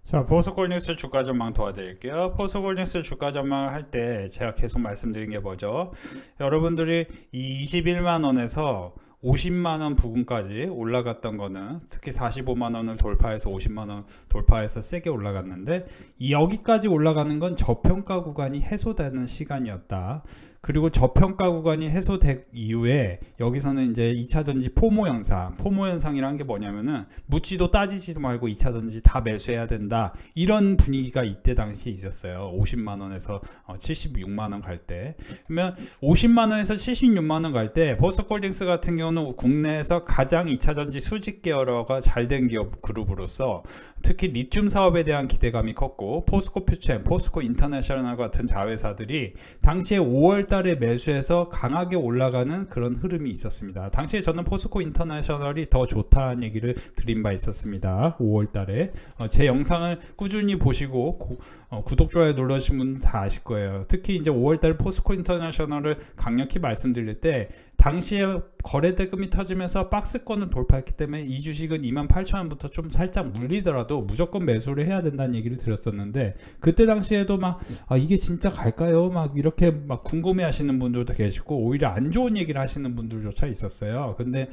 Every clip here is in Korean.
자, 포스코홀딩스 주가 전망 도와드릴게요. 포스코홀딩스 주가 전망을 할 때 제가 계속 말씀드린 게 뭐죠? 여러분들이 이 21만원에서 50만원 부근까지 올라갔던 거는 특히 45만원을 돌파해서 50만원 돌파해서 세게 올라갔는데 여기까지 올라가는 건 저평가 구간이 해소되는 시간이었다. 그리고 저평가 구간이 해소된 이후에 여기서는 이제 2차전지 포모 현상이란 게 뭐냐면은 묻지도 따지지도 말고 2차전지 다 매수해야 된다, 이런 분위기가 이때 당시에 있었어요. 50만원에서 76만원 갈 때. 그러면 50만원에서 76만원 갈 때 포스코홀딩스 같은 경우는 국내에서 가장 2차전지 수직 계열화가 잘 된 기업 그룹으로서 특히 리튬 사업에 대한 기대감이 컸고, 포스코 퓨첸, 포스코 인터내셔널 같은 자회사들이 당시에 5월 달에 매수해서 강하게 올라가는 그런 흐름이 있었습니다. 당시에 저는 포스코 인터내셔널이 더 좋다는 얘기를 드린 바 있었습니다. 5월 달에 제 영상을 꾸준히 보시고 구독, 좋아요 눌러주신 분들 다 아실 거예요. 특히 이제 5월 달에 포스코 인터내셔널을 강력히 말씀드릴 때 당시에 거래대금이 터지면서 박스권을 돌파했기 때문에 이 주식은 28,000원부터 좀 살짝 물리더라도 무조건 매수를 해야 된다는 얘기를 드렸었는데, 그때 당시에도 막 이게 진짜 갈까요? 막 이렇게 막 궁금해 하시는 분들도 계시고 오히려 안 좋은 얘기를 하시는 분들조차 있었어요. 근데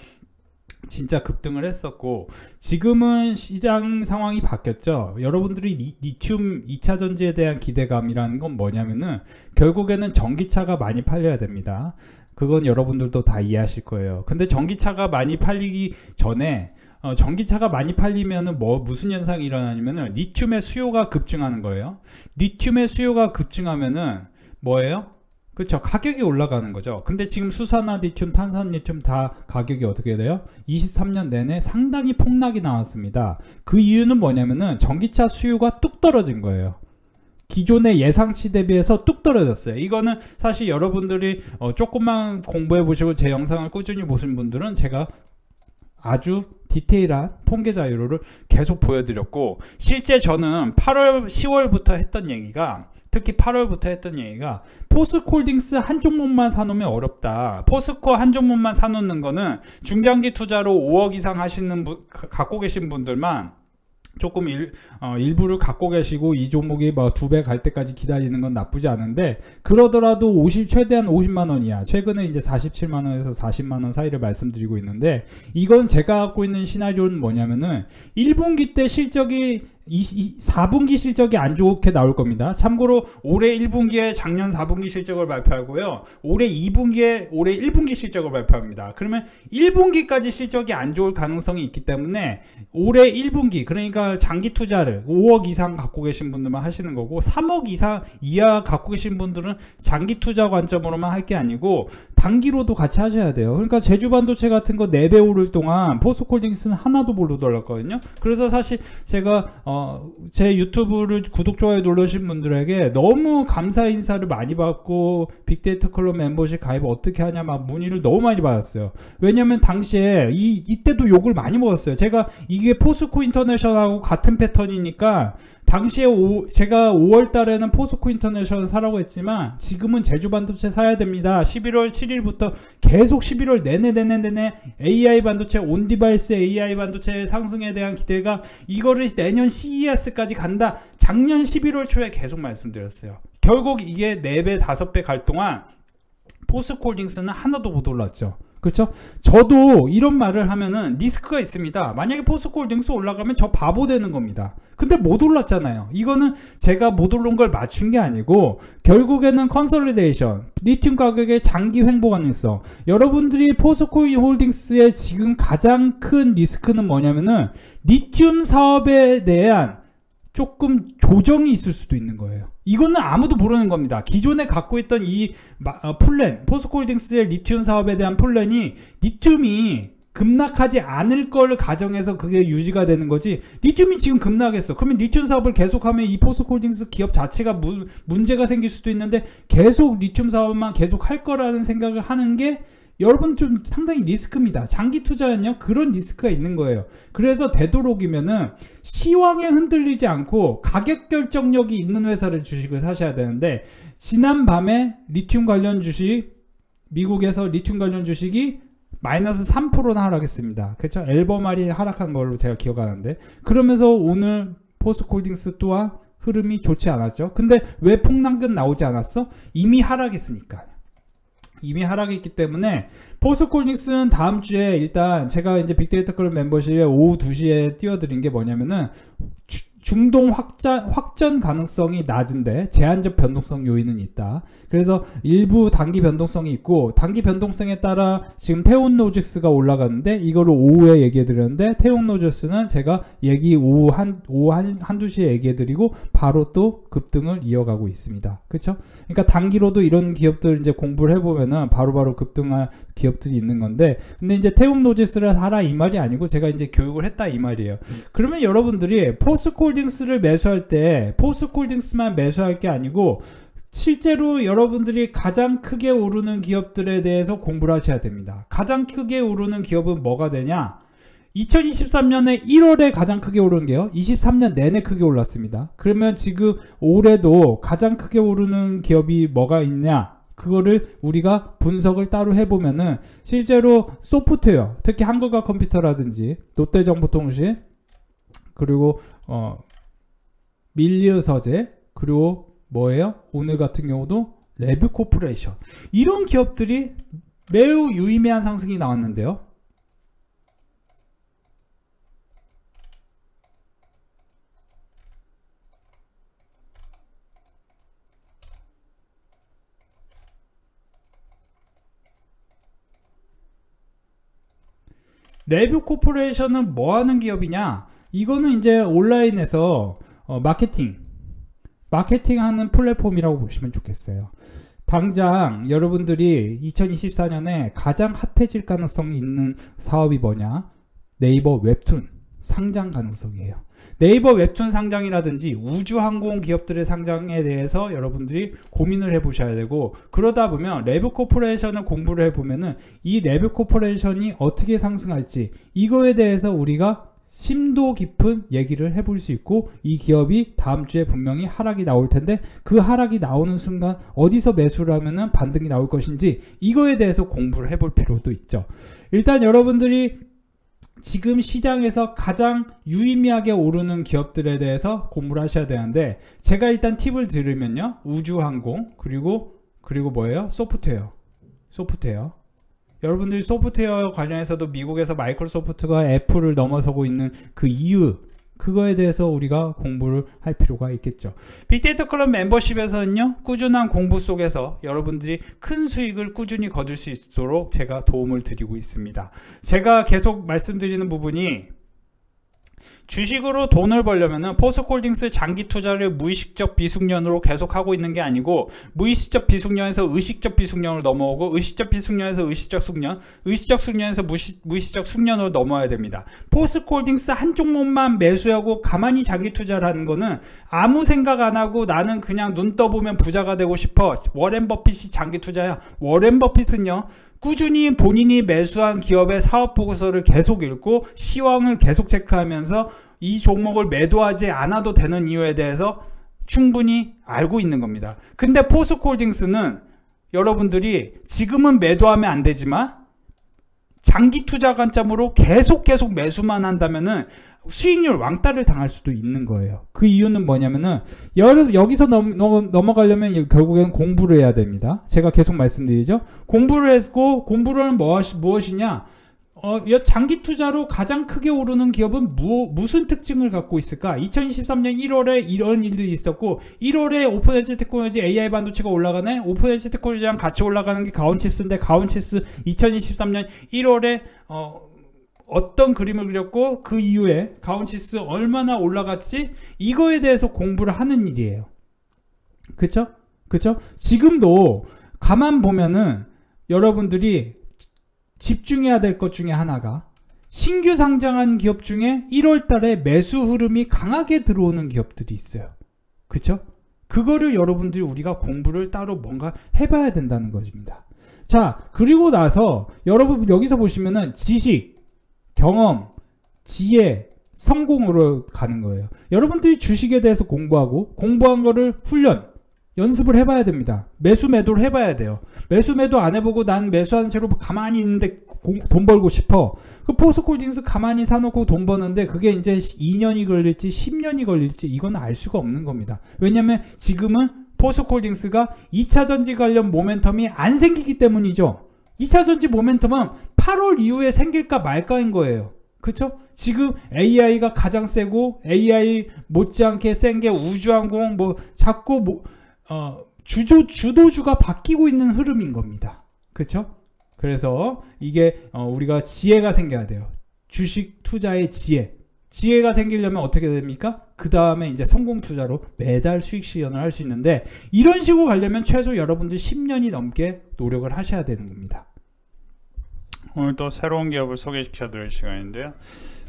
진짜 급등을 했었고, 지금은 시장 상황이 바뀌었죠. 여러분들이 리튬 2차전지에 대한 기대감이라는 건 뭐냐면은 결국에는 전기차가 많이 팔려야 됩니다. 그건 여러분들도 다 이해하실 거예요. 근데 전기차가 많이 팔리기 전에 전기차가 많이 팔리면은 무슨 현상이 일어나냐면은 리튬의 수요가 급증하는 거예요. 리튬의 수요가 급증하면은 뭐예요? 그렇죠, 가격이 올라가는 거죠. 근데 지금 수산화 리튬, 탄산 리튬 다 가격이 어떻게 돼요? 23년 내내 상당히 폭락이 나왔습니다. 그 이유는 뭐냐면은 전기차 수요가 뚝 떨어진 거예요. 기존의 예상치 대비해서 뚝 떨어졌어요. 이거는 사실 여러분들이 조금만 공부해 보시고 제 영상을 꾸준히 보신 분들은 제가 아주 디테일한 통계 자료를 계속 보여드렸고, 실제 저는 8월 10월부터 했던 얘기가, 특히 8월부터 했던 얘기가 포스코홀딩스 한 종목만 사놓으면 어렵다. 포스코 한 종목만 사놓는 거는 중장기 투자로 5억 이상 하시는 갖고 계신 분들만 조금 일부를 갖고 계시고 이 종목이 뭐 2배 갈 때까지 기다리는 건 나쁘지 않은데, 그러더라도 최대한 50만원 이하, 최근에 이제 47만원에서 40만원 사이를 말씀드리고 있는데, 이건 제가 갖고 있는 시나리오는 뭐냐면은 1분기 때 실적이 4분기 실적이 안 좋게 나올 겁니다. 참고로 올해 1분기에 작년 4분기 실적을 발표하고요, 올해 1분기 실적을 발표합니다. 그러면 1분기까지 실적이 안 좋을 가능성이 있기 때문에 올해 1분기, 그러니까 장기 투자를 5억 이상 갖고 계신 분들만 하시는 거고, 3억 이하 갖고 계신 분들은 장기 투자 관점으로만 할 게 아니고 단기로도 같이 하셔야 돼요. 그러니까 제주반도체 같은 거 4배 오를 동안 포스코홀딩스는 하나도 못 올랐거든요. 그래서 사실 제가 제 유튜브를 구독, 좋아요 누르신 분들에게 너무 감사 인사를 많이 받고 빅데이터 클럽 멤버십 가입 어떻게 하냐 막 문의를 너무 많이 받았어요. 왜냐면 당시에 이때도 욕을 많이 먹었어요. 제가 이게 포스코 인터내셔널하고 같은 패턴이니까 당시에 제가 5월 달에는 포스코 인터내셔널 사라고 했지만 지금은 제주반도체 사야 됩니다. 11월 7일부터 계속 11월 내내 AI 반도체, 온디바이스 AI 반도체 상승에 대한 기대가, 이거를 내년 CES까지 간다. 작년 11월 초에 계속 말씀드렸어요. 결국 이게 4배 5배 갈 동안 포스코홀딩스는 하나도 못 올랐죠. 그렇죠? 저도 이런 말을 하면은 리스크가 있습니다. 만약에 포스코홀딩스 올라가면 저 바보 되는 겁니다. 근데 못 올랐잖아요. 이거는 제가 못 오른 걸 맞춘 게 아니고 결국에는 컨솔리데이션, 리튬 가격의 장기 횡보 가능성. 여러분들이 포스코홀딩스의 지금 가장 큰 리스크는 뭐냐면은 리튬 사업에 대한 조금 조정이 있을 수도 있는 거예요. 이거는 아무도 모르는 겁니다. 기존에 갖고 있던 이 플랜, 포스코홀딩스의 리튬 사업에 대한 플랜이 리튬이 급락하지 않을 걸 가정해서 그게 유지가 되는 거지, 리튬이 지금 급락했어. 그러면 리튬 사업을 계속하면 이 포스코홀딩스 기업 자체가 문제가 생길 수도 있는데 계속 리튬 사업만 계속 할 거라는 생각을 하는 게 여러분 좀 상당히 리스크입니다. 장기 투자는요, 그런 리스크가 있는 거예요. 그래서 되도록이면은 시황에 흔들리지 않고 가격 결정력이 있는 회사를 주식을 사셔야 되는데, 지난 밤에 리튬 관련 주식, 미국에서 리튬 관련 주식이 마이너스 3%나 하락했습니다. 그렇죠? 앨범알이 하락한 걸로 제가 기억하는데, 그러면서 오늘 포스코홀딩스 또한 흐름이 좋지 않았죠. 근데 왜 폭락은 나오지 않았어? 이미 하락했으니까. 이미 하락했기 때문에 포스코홀딩스는 다음 주에 일단 제가 이제 빅데이터 클럽 멤버십에 오후 2시에 띄워드린 게 뭐냐면은 중동 확전 가능성이 낮은데 제한적 변동성 요인은 있다. 그래서 일부 단기 변동성이 있고, 단기 변동성에 따라 지금 태운로직스가 올라가는데 이거를 오후에 얘기해 드렸는데, 태운로직스는 제가 오후 한두 시에 얘기해 드리고 바로 또 급등을 이어가고 있습니다. 그쵸? 그러니까 단기로도 이런 기업들 이제 공부를 해보면은 바로바로 급등할 기업들이 있는 건데, 근데 이제 태운로직스를 사라 이 말이 아니고 제가 이제 교육을 했다 이 말이에요. 그러면 여러분들이 포스코홀딩스를 매수할 때 포스코홀딩스만 매수할 게 아니고 실제로 여러분들이 가장 크게 오르는 기업들에 대해서 공부를 하셔야 됩니다. 가장 크게 오르는 기업은 뭐가 되냐? 2023년에 1월에 가장 크게 오른 게요, 23년 내내 크게 올랐습니다. 그러면 지금 올해도 가장 크게 오르는 기업이 뭐가 있냐? 그거를 우리가 분석을 따로 해보면은 실제로 소프트웨어, 특히 한국과 컴퓨터라든지 롯데정보통신, 그리고 밀리어서재, 그리고 뭐예요? 오늘 같은 경우도 레브코퍼레이션, 이런 기업들이 매우 유의미한 상승이 나왔는데요. 레브코퍼레이션은 뭐 하는 기업이냐? 이거는 이제 온라인에서 마케팅하는 플랫폼이라고 보시면 좋겠어요. 당장 여러분들이 2024년에 가장 핫해질 가능성이 있는 사업이 뭐냐? 네이버 웹툰 상장 가능성이에요. 네이버 웹툰 상장이라든지 우주항공 기업들의 상장에 대해서 여러분들이 고민을 해보셔야 되고, 그러다 보면 레브코퍼레이션을 공부를 해보면은 이 레브코퍼레이션이 어떻게 상승할지, 이거에 대해서 우리가 심도 깊은 얘기를 해볼 수 있고, 이 기업이 다음 주에 분명히 하락이 나올 텐데 그 하락이 나오는 순간 어디서 매수를 하면은 반등이 나올 것인지, 이거에 대해서 공부를 해볼 필요도 있죠. 일단 여러분들이 지금 시장에서 가장 유의미하게 오르는 기업들에 대해서 공부를 하셔야 되는데, 제가 일단 팁을 드리면요, 우주항공, 그리고 뭐예요? 소프트웨어. 여러분들이 소프트웨어 관련해서도 미국에서 마이크로소프트가 애플을 넘어서고 있는 그 이유, 그거에 대해서 우리가 공부를 할 필요가 있겠죠. 빅데이터 클럽 멤버십에서는요, 꾸준한 공부 속에서 여러분들이 큰 수익을 꾸준히 거둘 수 있도록 제가 도움을 드리고 있습니다. 제가 계속 말씀드리는 부분이, 주식으로 돈을 벌려면은 포스코홀딩스 장기 투자를 무의식적 비숙련으로 계속하고 있는 게 아니고, 무의식적 비숙련에서 의식적 비숙련으로 넘어오고, 의식적 비숙련에서 의식적 숙련, 의식적 숙련에서 무의식적 숙련으로 넘어야 됩니다. 포스코홀딩스 한 종목만 매수하고 가만히 장기 투자를 하는 거는 아무 생각 안 하고 나는 그냥 눈 떠보면 부자가 되고 싶어, 워렌 버핏이 장기 투자야. 워렌 버핏은요, 꾸준히 본인이 매수한 기업의 사업 보고서를 계속 읽고 시황을 계속 체크하면서 이 종목을 매도하지 않아도 되는 이유에 대해서 충분히 알고 있는 겁니다. 근데 포스코홀딩스는 여러분들이 지금은 매도하면 안 되지만 장기 투자 관점으로 계속 매수만 한다면은 수익률 왕따를 당할 수도 있는 거예요. 그 이유는 뭐냐면은 여기서 넘어가려면 결국엔 공부를 해야 됩니다. 제가 계속 말씀드리죠. 공부를 했고, 공부는 무엇이냐? 장기 투자로 가장 크게 오르는 기업은 무슨 특징을 갖고 있을까? 2023년 1월에 이런 일들이 있었고, 1월에 오픈엣지 테크놀로지 AI 반도체가 올라가네? 오픈엣지 테크놀로지랑 같이 올라가는 게 가온칩스인데, 가온칩스 2023년 1월에 어떤 그림을 그렸고 그 이후에 가온칩스 얼마나 올라갔지? 이거에 대해서 공부를 하는 일이에요. 그쵸? 지금도 가만 보면은 여러분들이 집중해야 될 것 중에 하나가, 신규 상장한 기업 중에 1월 달에 매수 흐름이 강하게 들어오는 기업들이 있어요. 그쵸? 그거를 여러분들이 우리가 공부를 따로 뭔가 해봐야 된다는 것입니다. 자, 그리고 나서 여러분 여기서 보시면은 지식, 경험, 지혜, 성공으로 가는 거예요. 여러분들이 주식에 대해서 공부하고, 공부한 거를 훈련, 연습을 해봐야 됩니다. 매도를 해봐야 돼요. 매도 안 해보고 난 매수한 채로 가만히 있는데 돈 벌고 싶어. 그 포스코홀딩스 가만히 사놓고 돈 버는데 그게 이제 2년이 걸릴지 10년이 걸릴지 이건 알 수가 없는 겁니다. 왜냐면 지금은 포스코홀딩스가 2차전지 관련 모멘텀이 안 생기기 때문이죠. 2차전지 모멘텀은 8월 이후에 생길까 말까인 거예요. 그쵸? 지금 AI가 가장 세고 AI 못지않게 센 게 우주항공 자꾸 주도주가 바뀌고 있는 흐름인 겁니다. 그쵸? 그래서 이게 우리가 지혜가 생겨야 돼요. 주식 투자의 지혜가 생기려면 어떻게 됩니까? 그 다음에 이제 성공 투자로 매달 수익 실현을 할 수 있는데 이런 식으로 가려면 최소 여러분들 10년이 넘게 노력을 하셔야 되는 겁니다. 오늘 또 새로운 기업을 소개시켜 드릴 시간인데요.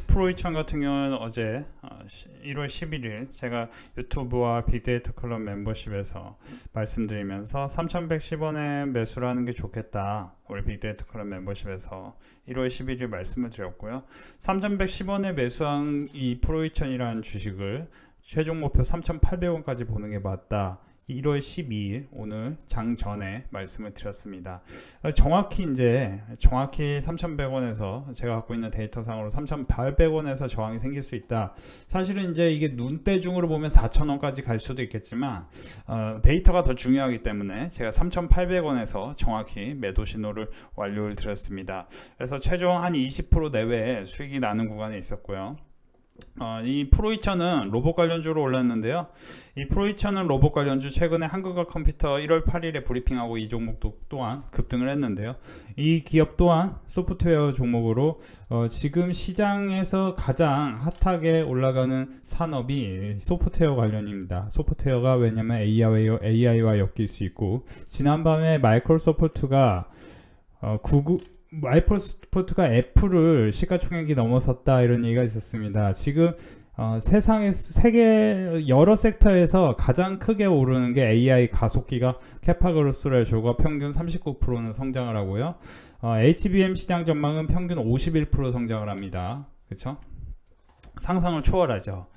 프로이천 같은 경우는 어제 1월 11일 제가 유튜브와 빅데이터 클럽 멤버십에서 말씀드리면서 3,110원에 매수를 하는 게 좋겠다. 우리 빅데이터 클럽 멤버십에서 1월 11일 말씀을 드렸고요. 3,110원에 매수한 이 프로이천이라는 주식을 최종 목표 3,800원까지 보는 게 맞다. 1월 12일 오늘 장 전에 말씀을 드렸습니다. 정확히 3,100원에서 제가 갖고 있는 데이터상으로 3,800원에서 저항이 생길 수 있다. 사실은 이제 이게 눈대중으로 보면 4,000원까지 갈 수도 있겠지만 데이터가 더 중요하기 때문에 제가 3,800원에서 정확히 매도 신호를 완료를 드렸습니다. 그래서 최종 한 20% 내외의 수익이 나는 구간에 있었고요. 이 프로이천은 로봇 관련주로 올랐는데요. 이 프로이천은 로봇 관련주 최근에 한국과 컴퓨터 1월 8일에 브리핑하고 이 종목도 또한 급등을 했는데요. 이 기업 또한 소프트웨어 종목으로 지금 시장에서 가장 핫하게 올라가는 산업이 소프트웨어 관련입니다. 소프트웨어가 왜냐면 AI와 엮일 수 있고 지난밤에 마이크로소프트가 마이크로소프트가 애플을 시가총액이 넘어섰다 이런 얘기가 있었습니다. 지금 세계 여러 섹터에서 가장 크게 오르는 게 AI 가속기가 캐파그로스 레쇼가 평균 39%는 성장을 하고요. HBM 시장 전망은 평균 51% 성장을 합니다. 그쵸? 상상을 초월하죠.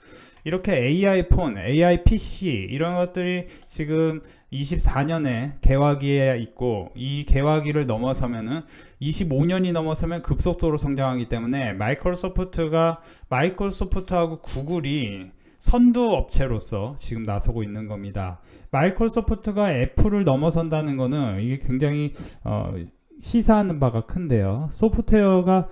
이렇게 AI 폰, AI PC 이런 것들이 지금 24년에 개화기에 있고 이 개화기를 넘어서면은 25년이 넘어서면 급속도로 성장하기 때문에 마이크로소프트하고 구글이 선두 업체로서 지금 나서고 있는 겁니다. 마이크로소프트가 애플을 넘어선다는 거는 이게 굉장히 시사하는 바가 큰데요. 소프트웨어가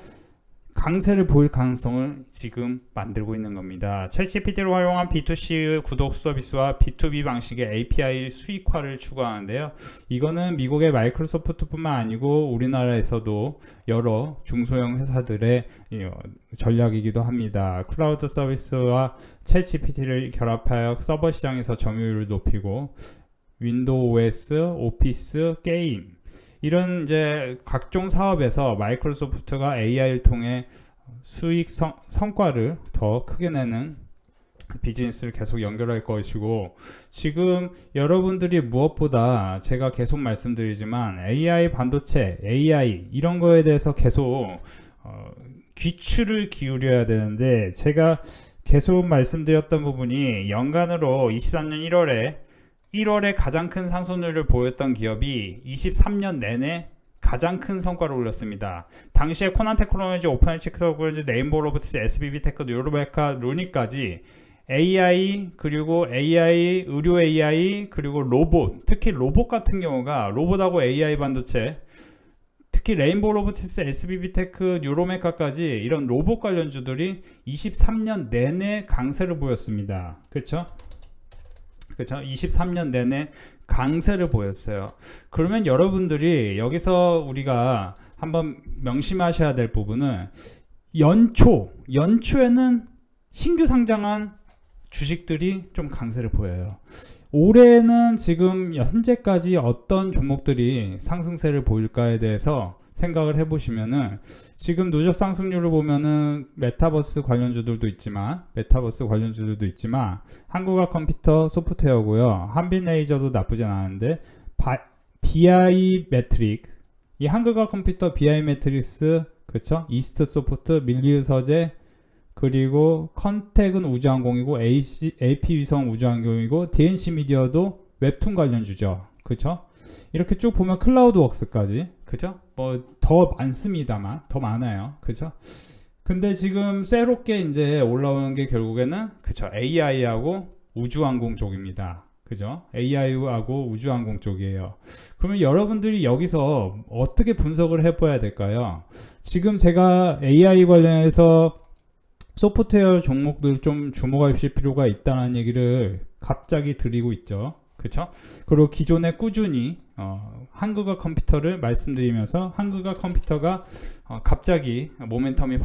강세를 보일 가능성을 지금 만들고 있는 겁니다. 챗GPT를 활용한 B2C 구독 서비스와 B2B 방식의 API 수익화를 추구하는데요. 이거는 미국의 마이크로소프트뿐만 아니고 우리나라에서도 여러 중소형 회사들의 전략이기도 합니다. 클라우드 서비스와 챗GPT를 결합하여 서버 시장에서 점유율을 높이고 윈도우 OS, 오피스, 게임 이런 이제 각종 사업에서 마이크로소프트가 AI를 통해 수익 성과를 더 크게 내는 비즈니스를 계속 연결할 것이고 지금 여러분들이 무엇보다 제가 계속 말씀드리지만 AI 반도체, AI 이런 거에 대해서 계속 귀추를 기울여야 되는데 제가 계속 말씀드렸던 부분이 연간으로 23년 1월에 가장 큰 상승률을 보였던 기업이 23년 내내 가장 큰 성과를 올렸습니다. 당시에 코난테크놀로지, 오픈엣지 테크놀로지, 레인보우 로보틱스, SBB테크, 뉴로메카, 루니까지 AI 그리고 AI, 의료 AI 그리고 로봇, 특히 로봇 같은 경우가 로봇하고 AI 반도체 특히 레인보우 로보틱스, SBB테크, 뉴로메카까지 이런 로봇 관련주들이 23년 내내 강세를 보였습니다. 그렇죠? 23년 내내 강세를 보였어요. 그러면 여러분들이 여기서 우리가 한번 명심하셔야 될 부분은 연초에는 신규 상장한 주식들이 좀 강세를 보여요. 올해는 지금 현재까지 어떤 종목들이 상승세를 보일까에 대해서 생각을 해보시면은 지금 누적 상승률을 보면은 메타버스 관련주들도 있지만 한국화 컴퓨터 소프트웨어고요. 한빛레이저도 나쁘진 않은데 BI 매트릭스 이 한국화 컴퓨터 BI 매트릭스 그렇죠? 이스트 소프트 밀리우 서재 그리고 컨택은 우주항공이고 AP 위성 우주항공이고 DNC 미디어도 웹툰 관련주죠. 그쵸? 이렇게 쭉 보면 클라우드웍스까지, 그죠? 뭐 더 많습니다만, 더 많아요. 그죠? 근데 지금 새롭게 이제 올라오는 게 결국에는, 그쵸? AI하고 우주항공 쪽입니다. 그죠? AI하고 우주항공 쪽이에요. 그러면 여러분들이 여기서 어떻게 분석을 해봐야 될까요? 지금 제가 AI 관련해서 소프트웨어 종목들 좀 주목하실 필요가 있다는 얘기를 갑자기 드리고 있죠. 그쵸? 그리고 기존에 꾸준히 한국어 컴퓨터를 말씀드리면서 한국어 컴퓨터가 갑자기 모멘텀이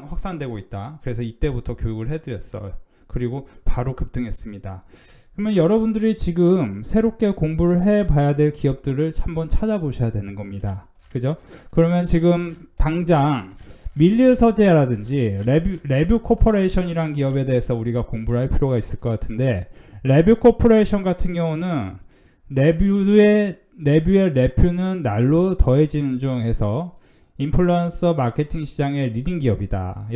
확산되고 있다. 그래서 이때부터 교육을 해드렸어요. 그리고 바로 급등했습니다. 그러면 여러분들이 지금 새롭게 공부를 해봐야 될 기업들을 한번 찾아보셔야 되는 겁니다. 그죠? 그러면 지금 당장 밀리서재라든지 레뷰 코퍼레이션이라는 기업에 대해서 우리가 공부를 할 필요가 있을 것 같은데, 레뷰 코퍼레이션 같은 경우는 레뷰의 레뷰는 날로 더해지는 중 해서 인플루언서 마케팅 시장의 리딩 기업이다.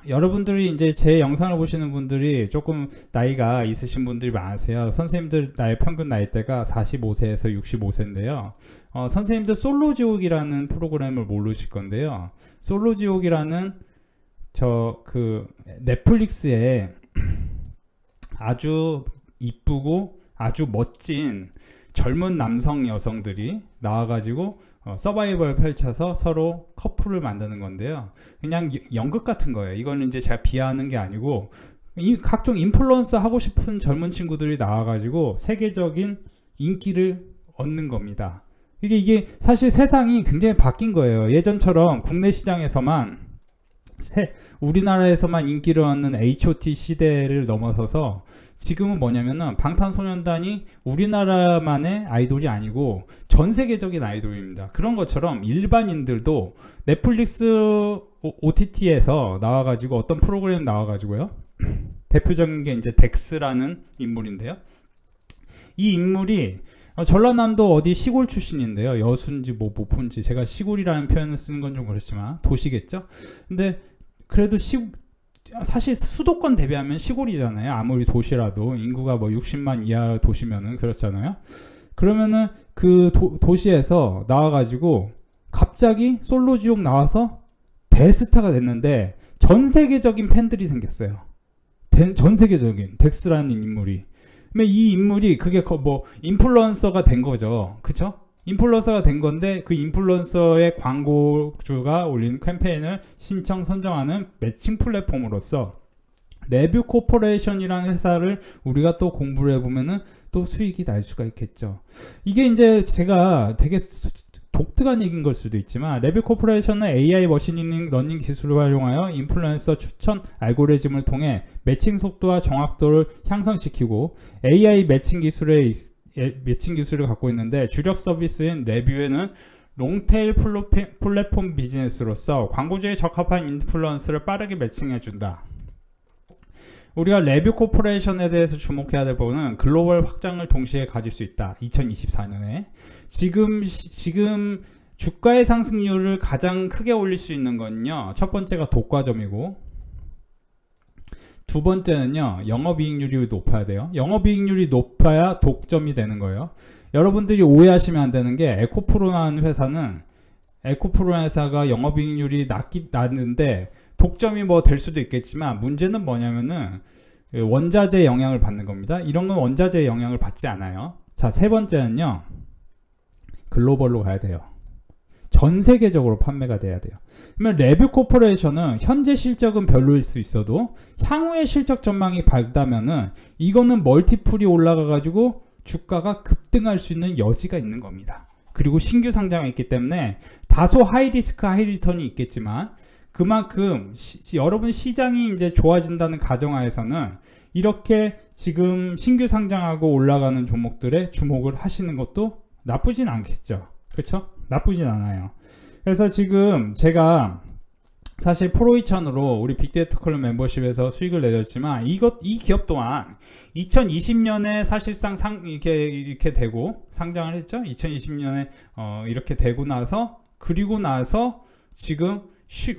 여러분들이 이제 제 영상을 보시는 분들이 조금 나이가 있으신 분들이 많으세요. 선생님들 나이 평균 나이대가 45세에서 65세인데요. 선생님들 솔로지옥이라는 프로그램을 모르실 건데요. 솔로지옥이라는 넷플릭스에 아주 이쁘고 아주 멋진 젊은 남성 여성들이 나와가지고 서바이벌 펼쳐서 서로 커플을 만드는 건데요. 그냥 연극 같은 거예요. 이거는 이제 제가 비하하는 게 아니고, 각종 인플루언서 하고 싶은 젊은 친구들이 나와가지고 세계적인 인기를 얻는 겁니다. 이게 사실 세상이 굉장히 바뀐 거예요. 예전처럼 국내 시장에서만 우리나라에서만 인기를 얻는 H.O.T 시대를 넘어서서 지금은 뭐냐면은 방탄소년단이 우리나라만의 아이돌이 아니고 전 세계적인 아이돌입니다. 그런 것처럼 일반인들도 넷플릭스 OTT에서 나와가지고 어떤 프로그램 나와가지고요. 대표적인 게 이제 덱스라는 인물인데요. 이 인물이 전라남도 어디 시골 출신인데요. 여수인지 뭐 모포인지, 제가 시골이라는 표현을 쓰는 건 좀 그렇지만 도시겠죠. 근데 그래도 사실 수도권 대비하면 시골이잖아요. 아무리 도시라도 인구가 뭐 60만 이하 도시면은 그렇잖아요. 그러면은 그 도시에서 나와가지고 갑자기 솔로지옥 나와서 대스타가 됐는데 전 세계적인 팬들이 생겼어요. 전 세계적인 덱스라는 인물이. 이 인물이 그게 뭐 인플루언서가 된 거죠. 그쵸? 인플루언서가 된 건데, 그 인플루언서의 광고주가 올린 캠페인을 선정하는 매칭 플랫폼으로서 레뷰 코퍼레이션이라는 회사를 우리가 또 공부를 해보면은 또 수익이 날 수가 있겠죠. 이게 이제 제가 되게 독특한 얘기인 걸 수도 있지만, 레뷰 코퍼레이션은 AI 머신러닝 기술을 활용하여 인플루언서 추천 알고리즘을 통해 매칭 속도와 정확도를 향상시키고, AI 매칭 기술을 갖고 있는데, 주력 서비스인 레뷰에는 롱테일 플랫폼 비즈니스로서 광고주에 적합한 인플루언서를 빠르게 매칭해준다. 우리가 레뷰 코퍼레이션에 대해서 주목해야 될 부분은 글로벌 확장을 동시에 가질 수 있다. 2024년에 지금 주가의 상승률을 가장 크게 올릴 수 있는 건요, 첫 번째가 독과점이고, 두 번째는요, 영업이익률이 높아야 돼요. 영업이익률이 높아야 독점이 되는 거예요. 여러분들이 오해하시면 안 되는 게, 에코프로라는 회사가 영업이익률이 낮는데 독점이 뭐 될 수도 있겠지만, 문제는 뭐냐면은 원자재 영향을 받는 겁니다. 이런 건 원자재 영향을 받지 않아요. 자, 세 번째는요, 글로벌로 가야 돼요. 전 세계적으로 판매가 돼야 돼요. 그러면 레뷰 코퍼레이션은 현재 실적은 별로일 수 있어도 향후의 실적 전망이 밝다면은 이거는 멀티플이 올라가 가지고 주가가 급등할 수 있는 여지가 있는 겁니다. 그리고 신규 상장이 있기 때문에 다소 하이 리스크 하이 리턴이 있겠지만, 그만큼 여러분 시장이 이제 좋아진다는 가정하에서는 이렇게 지금 신규 상장하고 올라가는 종목들에 주목을 하시는 것도 나쁘진 않겠죠. 그렇죠? 나쁘진 않아요. 그래서 지금 제가 사실 프로2000으로 우리 빅데이터 클럽 멤버십에서 수익을 내렸지만, 이 기업 또한 2020년에 사실상 이렇게 되고 상장을 했죠. 2020년에 이렇게 되고 나서, 그리고 나서 지금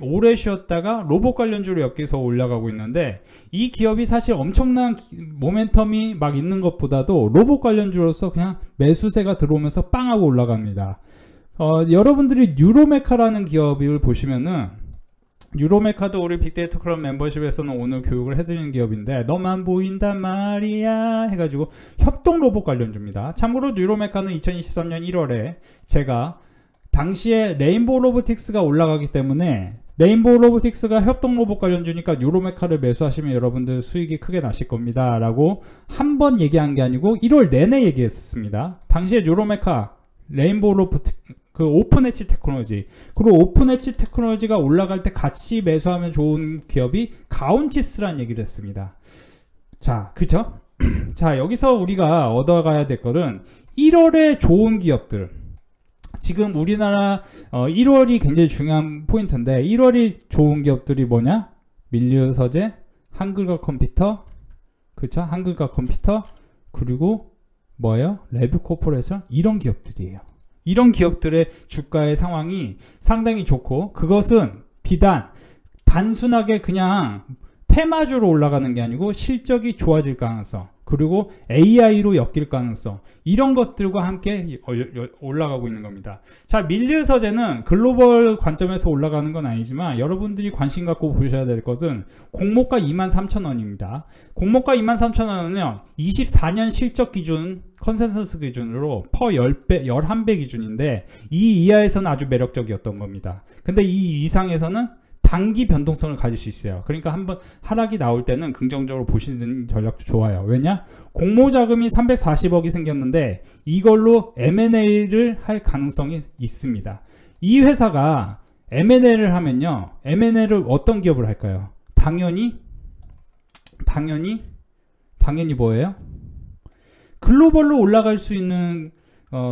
오래 쉬었다가 로봇 관련주로 엮여서 올라가고 있는데, 이 기업이 사실 엄청난 모멘텀이 막 있는 것보다도 로봇 관련주로서 그냥 매수세가 들어오면서 빵 하고 올라갑니다. 여러분들이 뉴로메카라는 기업을 보시면은, 뉴로메카도 우리 빅데이터 클럽 멤버십에서는 오늘 교육을 해드리는 기업인데, 너만 보인단 말이야 해가지고 협동 로봇 관련주입니다. 참고로 뉴로메카는 2023년 1월에 제가 당시에 레인보우 로보틱스가 올라가기 때문에, 레인보우 로보틱스가 협동 로봇 관련주니까 뉴로메카를 매수하시면 여러분들 수익이 크게 나실 겁니다 라고 한 번 얘기한 게 아니고 1월 내내 얘기했습니다. 당시에 뉴로메카, 레인보우 로보틱스, 그 오픈 엣지 테크놀로지, 그리고 오픈 엣지 테크놀로지가 올라갈 때 같이 매수하면 좋은 기업이 가온칩스라는 얘기를 했습니다. 자, 그쵸? 자, 여기서 우리가 얻어가야 될 거는 1월에 좋은 기업들, 지금 우리나라 1월이 굉장히 중요한 포인트인데, 1월이 좋은 기업들이 뭐냐? 밀류서재, 한글과 컴퓨터, 그쵸? 한글과 컴퓨터, 그리고 뭐예요? 레뷰코퍼레이션, 이런 기업들이에요. 이런 기업들의 주가의 상황이 상당히 좋고, 그것은 비단 단순하게 그냥 테마주로 올라가는 게 아니고 실적이 좋아질 가능성, 그리고 AI로 엮일 가능성, 이런 것들과 함께 올라가고 있는 겁니다. 자, 밀류서재는 글로벌 관점에서 올라가는 건 아니지만 여러분들이 관심 갖고 보셔야 될 것은 공모가 23,000원입니다. 공모가 23,000원은요 24년 실적 기준, 컨센서스 기준으로 퍼 10배, 11배 기준인데, 이 이하에서는 아주 매력적이었던 겁니다. 근데 이 이상에서는 단기 변동성을 가질 수 있어요. 그러니까 한번 하락이 나올 때는 긍정적으로 보시는 전략도 좋아요. 왜냐? 공모 자금이 340억이 생겼는데 이걸로 M&A를 할 가능성이 있습니다. 이 회사가 M&A를 하면요, M&A를 어떤 기업을 할까요? 당연히 뭐예요? 글로벌로 올라갈 수 있는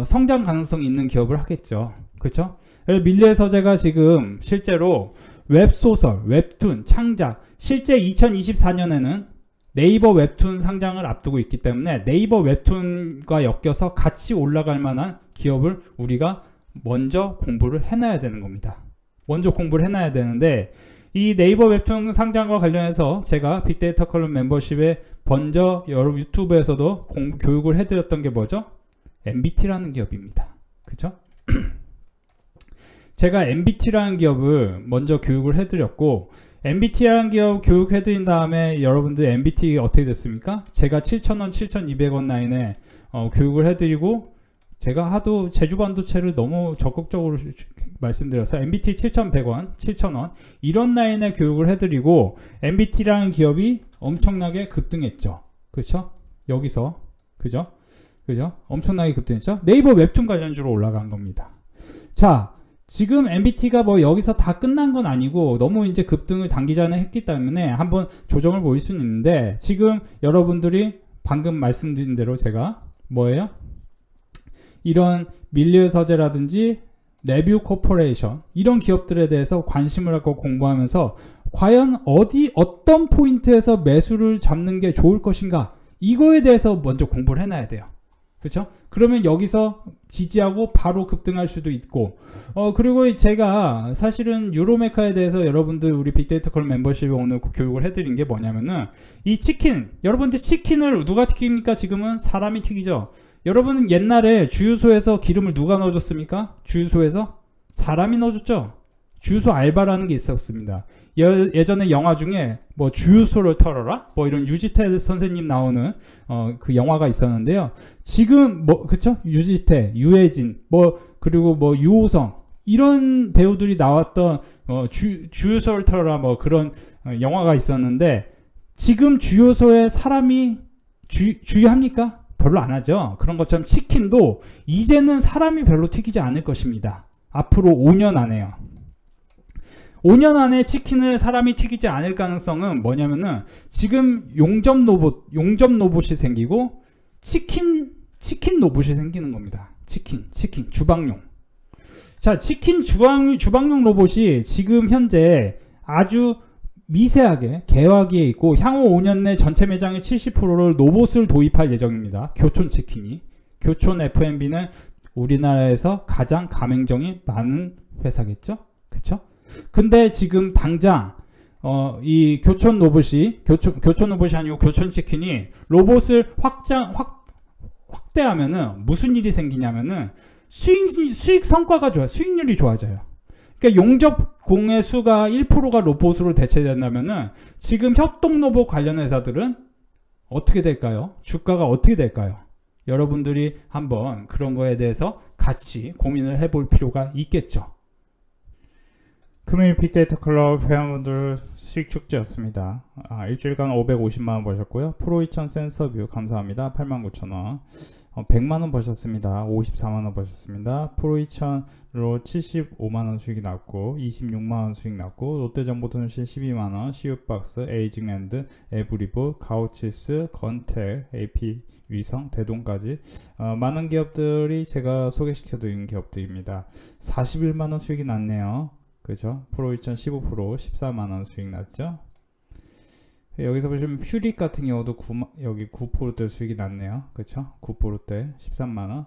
성장 가능성이 있는 기업을 하겠죠. 그렇죠? 밀류서재가 지금 실제로 웹소설, 웹툰, 창작, 실제 2024년에는 네이버 웹툰 상장을 앞두고 있기 때문에 네이버 웹툰과 엮여서 같이 올라갈 만한 기업을 우리가 먼저 공부를 해놔야 되는 겁니다. 먼저 공부를 해놔야 되는데, 이 네이버 웹툰 상장과 관련해서 제가 빅데이터 클럽 멤버십에 먼저 여러 유튜브에서도 교육을 해드렸던 게 뭐죠? MBT라는 기업입니다. 그쵸? 제가 MBT라는 기업을 먼저 교육을 해드렸고, MBT라는 기업 교육해드린 다음에 여러분들 MBT 어떻게 됐습니까? 제가 7,000원, 7,200원 라인에 교육을 해드리고, 제가 하도 제주반도체를 너무 적극적으로 말씀드려서 MBT 7,100원, 7,000원 이런 라인에 교육을 해드리고, MBT라는 기업이 엄청나게 급등했죠. 그렇죠? 여기서 그죠? 엄청나게 급등했죠. 네이버 웹툰 관련주로 올라간 겁니다. 자, 지금 MBT가 뭐 여기서 다 끝난 건 아니고 너무 이제 급등을 단기전에 했기 때문에 한번 조정을 보일 수는 있는데, 지금 여러분들이 방금 말씀드린 대로 제가 뭐예요? 이런 밀류서재라든지 레뷰 코퍼레이션, 이런 기업들에 대해서 관심을 갖고 공부하면서 과연 어떤 포인트에서 매수를 잡는 게 좋을 것인가, 이거에 대해서 먼저 공부를 해놔야 돼요. 그렇죠? 그러면 여기서 지지하고 바로 급등할 수도 있고, 그리고 제가 사실은 유로메카에 대해서 여러분들 우리 빅데이터 클럽 멤버십에 오늘 교육을 해드린 게 뭐냐면은, 이 치킨, 여러분들 치킨을 누가 튀깁니까? 지금은 사람이 튀기죠. 여러분은 옛날에 주유소에서 기름을 누가 넣어줬습니까? 주유소에서 사람이 넣어줬죠. 주유소 알바라는 게 있었습니다. 예전에 영화 중에 뭐 주유소를 털어라? 뭐 이런 유지태 선생님 나오는 그 영화가 있었는데요. 지금 뭐 그쵸? 유지태, 유해진, 뭐 그리고 뭐 유호성, 이런 배우들이 나왔던 주유소를 털어라 뭐 그런 영화가 있었는데, 지금 주유소에 사람이 주유합니까? 별로 안 하죠. 그런 것처럼 치킨도 이제는 사람이 별로 튀기지 않을 것입니다. 앞으로 5년 안에요. 5년 안에 치킨을 사람이 튀기지 않을 가능성은 뭐냐면은, 지금 용접 로봇이 생기고 치킨 로봇이 생기는 겁니다. 치킨 주방용. 자, 치킨 주방용 로봇이 지금 현재 아주 미세하게 개화기에 있고, 향후 5년 내 전체 매장의 70%를 로봇을 도입할 예정입니다. 교촌치킨이. 교촌 F&B는 우리나라에서 가장 가맹점이 많은 회사겠죠? 그쵸? 근데 지금 당장 이 교촌 로봇이 교촌 로봇이 아니고 교촌 치킨이 로봇을 확대하면은 무슨 일이 생기냐면은 수익 성과가 좋아요. 수익률이 좋아져요. 그러니까 용접 공의 수가 1%가 로봇으로 대체된다면은 지금 협동 로봇 관련 회사들은 어떻게 될까요? 주가가 어떻게 될까요? 여러분들이 한번 그런 거에 대해서 같이 고민을 해볼 필요가 있겠죠. 금요일 빅데이터 클럽 회원분들 수익 축제였습니다. 일주일간 550만원 버셨고요. 프로2000 센서뷰 감사합니다. 89,000원. 100만원 버셨습니다. 54만원 버셨습니다. 프로2000으로 75만원 수익이 났고 26만원 수익 났고 롯데정보통신 12만원, CU박스, 에이징랜드, 에브리보, 가오치스, 건택, AP위성, 대동까지 많은 기업들이 제가 소개시켜드린 기업들입니다. 41만원 수익이 났네요. 그죠? 프로2000 15% 14만원 수익 났죠? 여기서 보시면 퓨릭 같은 경우도 여기 9%대 수익이 났네요. 그쵸? 9%대 13만원.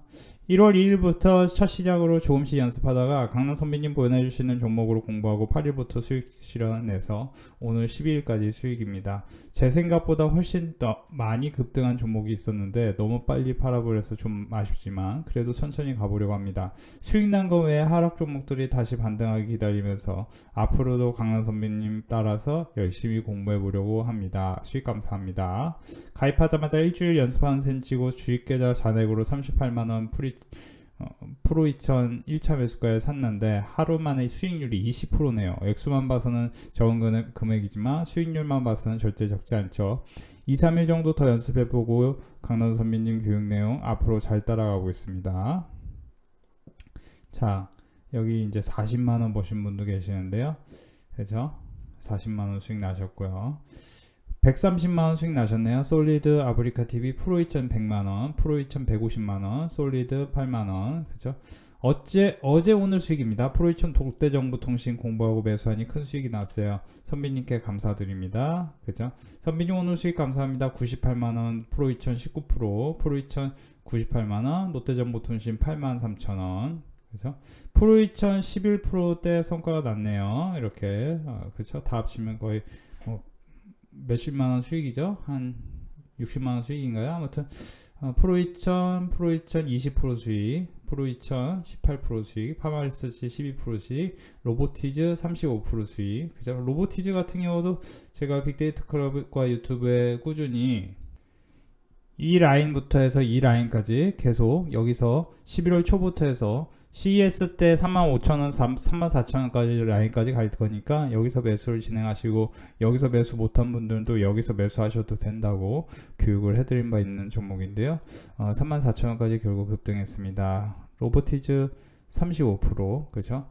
1월 2일부터 첫 시작으로 조금씩 연습하다가 강남 선배님 보내주시는 종목으로 공부하고 8일부터 수익 실현해서 오늘 12일까지 수익입니다. 제 생각보다 훨씬 더 많이 급등한 종목이 있었는데 너무 빨리 팔아버려서 좀 아쉽지만 그래도 천천히 가보려고 합니다. 수익 난 거 외에 하락 종목들이 다시 반등하기 기다리면서 앞으로도 강남 선배님 따라서 열심히 공부해 보려고 합니다. 수익 감사합니다. 가입하자마자 일주일 연습하는 셈 치고 주식계좌 잔액으로 38만원 프로2000 1차 매수가에 샀는데 하루 만에 수익률이 20%네요. 액수만 봐서는 적은 금액이지만 수익률만 봐서는 절대 적지 않죠. 2-3일 정도 더 연습해보고 강남 선배님 교육 내용 앞으로 잘 따라가고 있습니다. 자, 여기 이제 40만원 버신 분도 계시는데요. 그죠? 40만원 수익 나셨고요. 130만원 수익 나셨네요. 솔리드, 아프리카TV, 프로2000 100만원, 프로2000 150만원, 솔리드 8만원. 그죠? 어제 오늘 수익입니다. 프로2000 롯데정보통신 공부하고 매수하니 큰 수익이 났어요. 선비님께 감사드립니다. 그죠? 선비님 오늘 수익 감사합니다. 98만원, 프로2000 19%, 프로2000 98만원, 롯데정보통신 83,000원. 그죠? 프로2000 11%대 성과가 났네요. 이렇게. 그쵸? 다 합치면 거의 몇십만원 수익이죠? 한 60만원 수익인가요? 아무튼 프로2000 20% 수익, 프로2000 18% 수익, 파마리서치 12% 수익, 로보티즈 35% 수익. 그죠? 로보티즈 같은 경우도 제가 빅데이터 클럽과 유튜브에 꾸준히 이 라인부터 해서 이 라인까지 계속 여기서 11월 초부터 해서 CES 때 35,000원, 34,000원까지 라인까지 갈 거니까 여기서 매수를 진행하시고 여기서 매수 못한 분들도 여기서 매수하셔도 된다고 교육을 해드린 바 있는 종목인데요. 34,000원까지 결국 급등했습니다. 로보티즈 35% 그죠?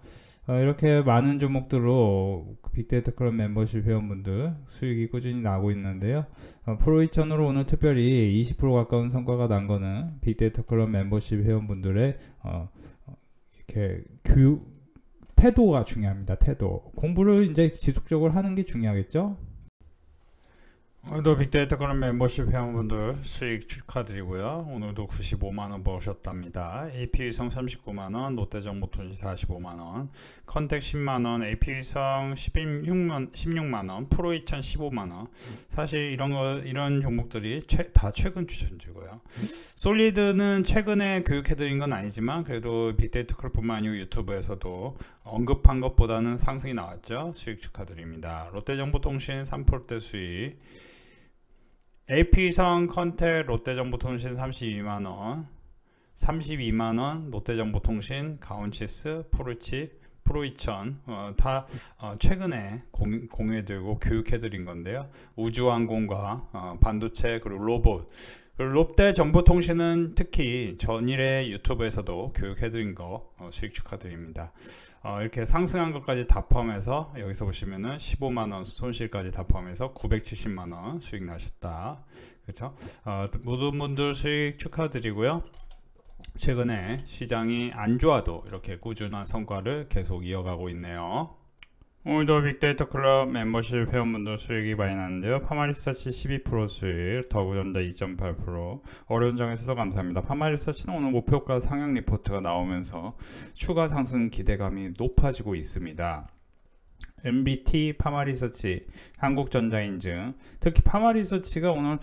이렇게 많은 종목들로 빅데이터 클럽 멤버십 회원분들 수익이 꾸준히 나고 있는데요. 프로2000으로 오늘 특별히 20% 가까운 성과가 난 거는 빅데이터 클럽 멤버십 회원분들의 이렇게 태도가 중요합니다. 태도. 공부를 이제 지속적으로 하는 게 중요하겠죠. 오늘도 빅데이터 클럽 멤버십 회원분들 수익 축하드리고요. 오늘도 95만원 버셨답니다. AP위성 39만원, 롯데정보통신 45만원, 컨택 10만원, AP위성 16만원, 프로2000 15만원. 사실 이런 종목들이 다 최근 추천주고요. 솔리드는 최근에 교육해드린 건 아니지만 그래도 빅데이터 클럽뿐만 아니고 유튜브에서도 언급한 것보다는 상승이 나왔죠. 수익 축하드립니다. 롯데정보통신 3%대 수익, AP위성, 컨택, 롯데정보통신 32만원, 32만원, 롯데정보통신, 가온치스, 프로2000 다 최근에 공유해드리고 교육해드린 건데요. 우주항공과 반도체 그리고 로봇, 롯데정보통신은 특히 전일에 유튜브에서도 교육해드린 거 수익 축하드립니다. 이렇게 상승한 것까지 다 포함해서 여기서 보시면은 15만원 손실까지 다 포함해서 970만원 수익 나셨다. 그쵸? 모든 분들 수익 축하드리고요. 최근에 시장이 안 좋아도 이렇게 꾸준한 성과를 계속 이어가고 있네요. 오늘도 빅데이터 클럽 멤버십 회원분들 수익이 많이 났는데요. 파마리서치 12% 수익, 더구전자 2.8%, 어려운 장에서도 감사합니다. 파마리서치는 오늘 목표가 상향 리포트가 나오면서 추가 상승 기대감이 높아지고 있습니다. MBT, 파마리서치, 한국전자인증, 특히 파마리서치가 오늘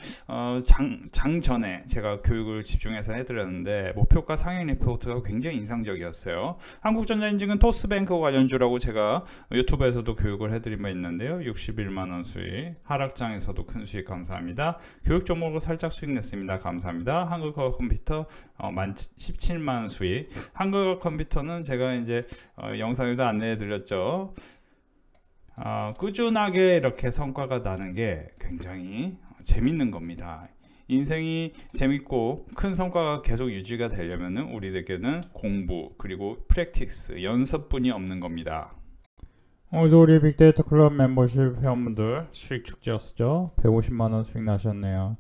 장 전에 제가 교육을 집중해서 해드렸는데 목표가 상향 리포트가 굉장히 인상적이었어요. 한국전자인증은 토스뱅크 관련주라고 제가 유튜브에서도 교육을 해드린 바 있는데요. 61만원 수익, 하락장에서도 큰 수익 감사합니다. 교육 종목으로 살짝 수익 냈습니다. 감사합니다. 한국컴퓨터 17만 수익. 한국컴퓨터는 제가 이제 영상에도 안내해 드렸죠. 꾸준하게 이렇게 성과가 나는 게 굉장히 재밌는 겁니다. 인생이 재밌고 큰 성과가 계속 유지가 되려면 우리에게는 공부 그리고 프랙티스 연습뿐이 없는 겁니다. 오늘도 우리 빅데이터 클럽 멤버십 회원분들 수익 축제였죠. 150만원 수익 나셨네요.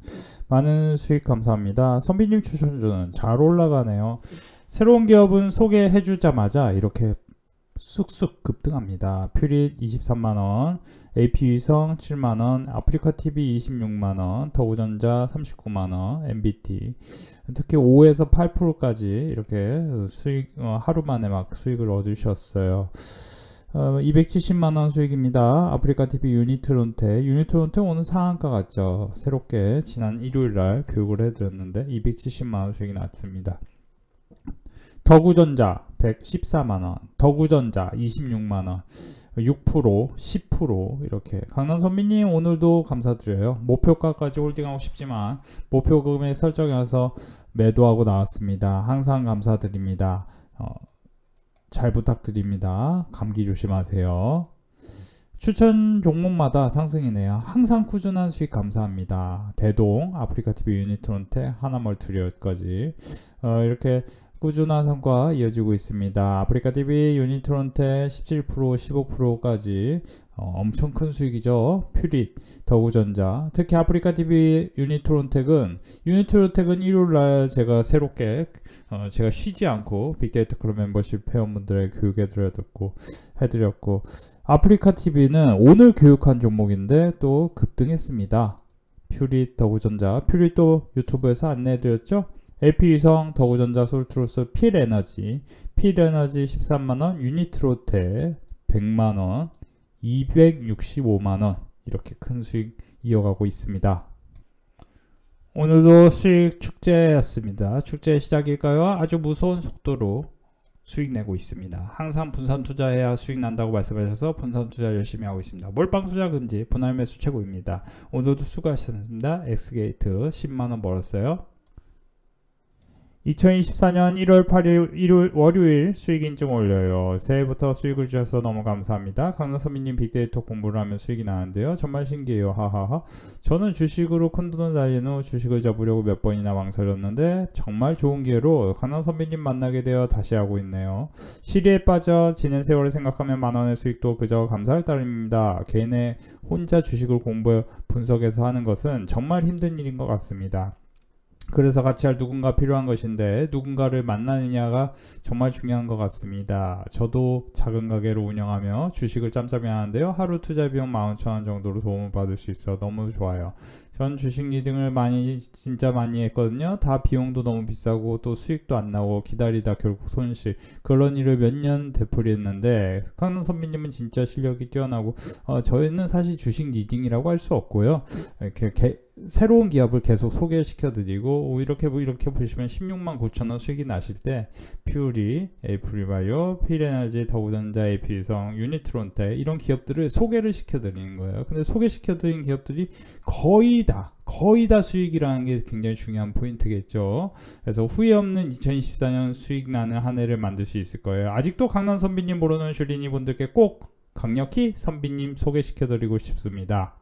많은 수익 감사합니다. 선비님 추천주는 잘 올라가네요. 새로운 기업은 소개해주자마자 이렇게 쑥쑥 급등합니다. 퓨릿 23만원, AP위성 7만원, 아프리카TV 26만원, 더우전자 39만원, MBT 특히 5에서 8%까지 이렇게 수익 하루 만에 막 수익을 얻으셨어요. 270만원 수익입니다. 아프리카TV 유니트론텍 오늘 상한가 같죠. 새롭게 지난 일요일날 교육을 해드렸는데 270만원 수익이 났습니다. 더구전자 114만원, 더구전자 26만원, 6%, 10% 이렇게. 강남선비님 오늘도 감사드려요. 목표가까지 홀딩하고 싶지만 목표금액 설정해서 매도하고 나왔습니다. 항상 감사드립니다. 잘 부탁드립니다. 감기 조심하세요. 추천 종목마다 상승이네요. 항상 꾸준한 수익 감사합니다. 대동, 아프리카TV 유니트론텍, 하나멀티리얼까지 이렇게 꾸준한 성과 이어지고 있습니다. 아프리카TV 유니트론텍 17%, 15%까지 엄청 큰 수익이죠. 퓨릿, 더구전자, 특히 아프리카TV 유니트론텍은 일요일날 제가 새롭게 제가 쉬지 않고 빅데이터 클럽 멤버십 회원분들의 해드렸고 아프리카TV는 오늘 교육한 종목인데 또 급등했습니다. 퓨릿, 더구전자, 퓨릿도 유튜브에서 안내해드렸죠. AP위성, 더구전자, 솔트루스, 필에너지 13만원, 유니트로텍 100만원, 265만원 이렇게 큰 수익 이어가고 있습니다. 오늘도 수익 축제였습니다. 축제 시작일까요? 아주 무서운 속도로 수익 내고 있습니다. 항상 분산 투자해야 수익 난다고 말씀하셔서 분산 투자 열심히 하고 있습니다. 몰빵 투자 금지, 분할 매수 최고입니다. 오늘도 수고하셨습니다. 엑스게이트 10만원 벌었어요. 2024년 1월 8일 월요일 수익 인증 올려요. 새해부터 수익을 주셔서 너무 감사합니다. 강남선비님 빅데이터 공부를 하면 수익이 나는데요. 정말 신기해요. 하하하. 저는 주식으로 큰 돈을 날린 후 주식을 접으려고 몇 번이나 망설였는데 정말 좋은 기회로 강남선비님 만나게 되어 다시 하고 있네요. 시리에 빠져 지낸 세월을 생각하면 만원의 수익도 그저 감사할 따름입니다. 개인의 혼자 주식을 공부 분석해서 하는 것은 정말 힘든 일인 것 같습니다. 그래서 같이 할 누군가 필요한 것인데 누군가를 만나느냐가 정말 중요한 것 같습니다. 저도 작은 가게를 운영하며 주식을 짬짬이 하는데요. 하루 투자 비용 15,000원 정도로 도움을 받을 수 있어 너무 좋아요. 전 주식 리딩을 진짜 많이 했거든요. 다 비용도 너무 비싸고 또 수익도 안 나고 기다리다 결국 손실, 그런 일을 몇 년 되풀이했는데 강남선비님은 진짜 실력이 뛰어나고 저희는 사실 주식 리딩이라고 할 수 없고요. 이렇게 새로운 기업을 계속 소개시켜 드리고 이렇게 보시면 16만 9천원 수익이 나실 때 퓨리, 에이프리바이오, 필에너지, 더구전자, AP위성, 유니트론텍 이런 기업들을 소개를 시켜 드리는 거예요. 근데 소개시켜 드린 기업들이 거의 다 수익이라는 게 굉장히 중요한 포인트겠죠. 그래서 후회 없는 2024년 수익 나는 한 해를 만들 수 있을 거예요. 아직도 강남 선비님 모르는 슈리니 분들께 꼭 강력히 선비님 소개시켜 드리고 싶습니다.